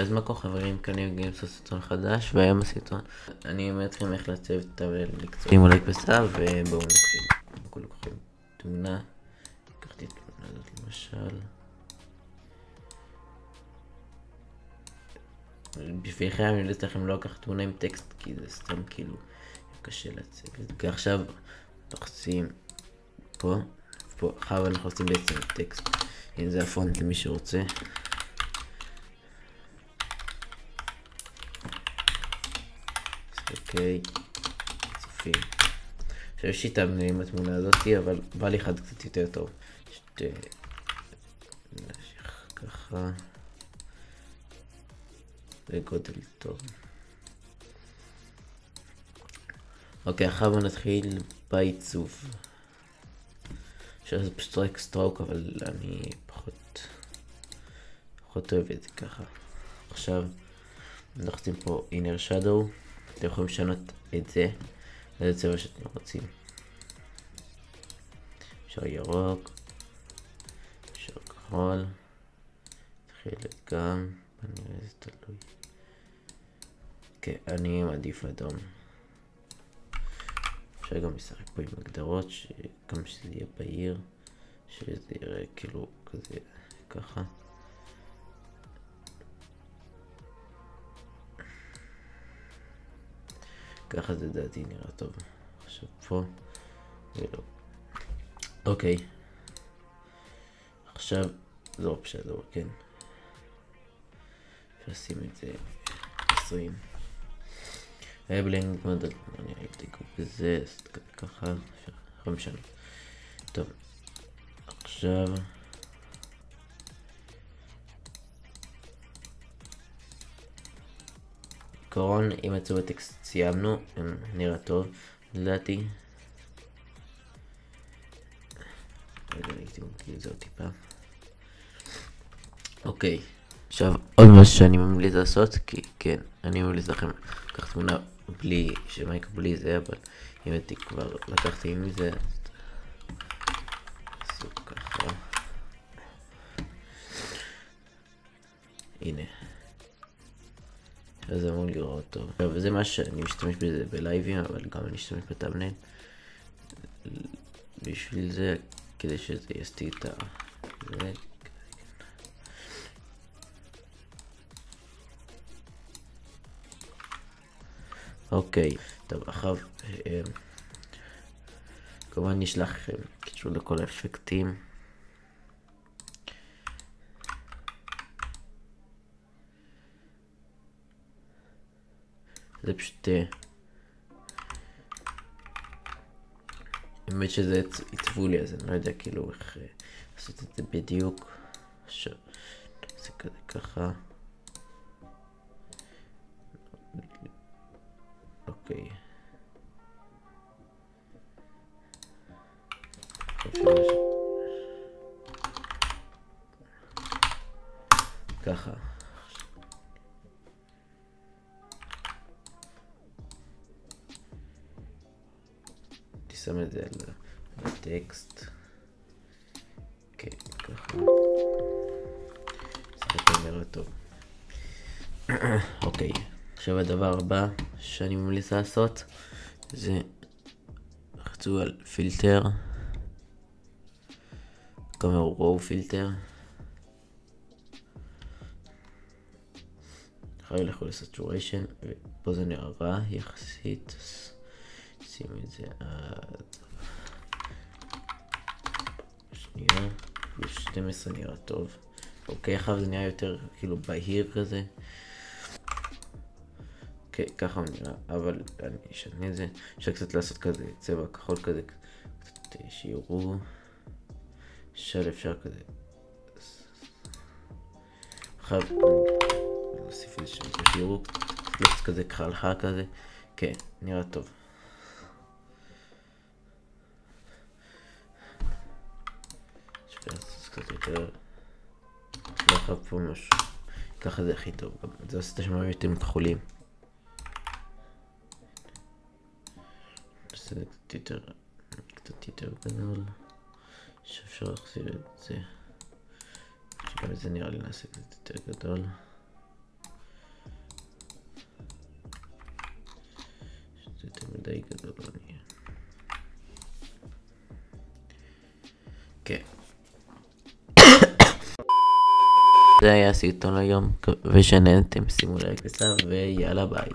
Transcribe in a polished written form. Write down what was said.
אז מה כל חברים, כאן אני מגיעים לעשות סרטון חדש, והיום הסרטון אני אומר לכם איך לעצב את המקצוע. שימו לייק בסאב ובואו נתחיל. אנחנו לוקחים תמונה, לקחתי את התמונה הזאת למשל. בשבילכם אני לא יודעת לכם לא לקחת תמונה עם טקסט, כי זה סתם כאילו קשה לעצב. ועכשיו לוחצים פה, אחר אנחנו עושים בעצם טקסט. הנה זה הפונט למי שרוצה. אוקיי, צופים. עכשיו יש שיטה עם התמונה הזאתי, אבל בא לי אחד קצת יותר טוב. נמשיך ככה. זה גודל טוב. אוקיי, עכשיו בוא נתחיל בעיצוב. עכשיו זה פשוט רק סטרוק, אבל אני פחות אוהב את זה ככה. עכשיו נחצים פה inner shadow. אתם יכולים לשנות את זה לאיזה צבע שאתם רוצים. אפשר ירוק, אפשר כחול, תחילת גם, נראה זה תלוי. כן, אני מעדיף אדום. אפשר גם לשחק פה עם הגדרות, גם שזה יהיה בהיר, שזה יראה כאילו כזה ככה. ככה זה דעתי נראה טוב. עכשיו פה ולא. אוקיי, עכשיו זה אופציה זו, כן, אפשר לשים את זה 20 בלנג מודל, אני אבדק בזה, אז ככה אפשר משנה. טוב, עכשיו בעיקרון, אם עצוב הטקסט סיימנו, נראה טוב, לדעתי. רגע, אני אכתוב את זה עוד טיפה. אוקיי, עכשיו עוד משהו שאני ממליץ לעשות, כי כן, אני ממליץ לכם לקחת תמונה בלי, שמייק בלי זה, אבל אם הייתי כבר לקחתי מזה, אז עשו ככה. הנה. אז זה אמור לראות טוב. וזה מה שאני משתמש בזה בלייבים, אבל גם אני אשתמש בטאבנל בשביל זה, כדי שזה יסתיר את זה. אוקיי, טוב, אחר כמובן נשלח לכם קישור לכל האפקטים. זה פשוט האמת שזה עיצבו לי, אז אני לא יודע כאילו איך לעשות את זה בדיוק. עכשיו זה כזה ככה. אוקיי, ככה. שם את זה על הטקסט. כן, ככה. זה נראה טוב. אוקיי, עכשיו הדבר הבא שאני ממליץ לעשות זה לחצו על פילטר, כמה רואו פילטר. אחרי לכו לסטוריישן, ופה זה נראה רע יחסית. שימו את זה עד שנייה, ב-12 נראה טוב. אוקיי, עכשיו זה נראה יותר כאילו בהיר כזה. אוקיי, ככה הוא נראה, אבל אני אשנה את זה. אפשר קצת לעשות כזה צבע כחול כזה, קצת שיראו. אפשר כזה. עכשיו נוסיף איזה שיראו, קצת כזה כחלחה כזה. כן, נראה טוב. קצת יותר לחב פה משהו, ככה זה הכי טוב, גם זה עושה את השמיים יותר כחולים. זה קצת יותר גדול, שאפשר להחזיר את זה, שגם את זה נראה לי נעשה קצת יותר גדול. מדי גדול לא נהיה. כן. זה היה הסרטון היום, ושנהנתם, שימו לייק וסאב ויאללה ביי.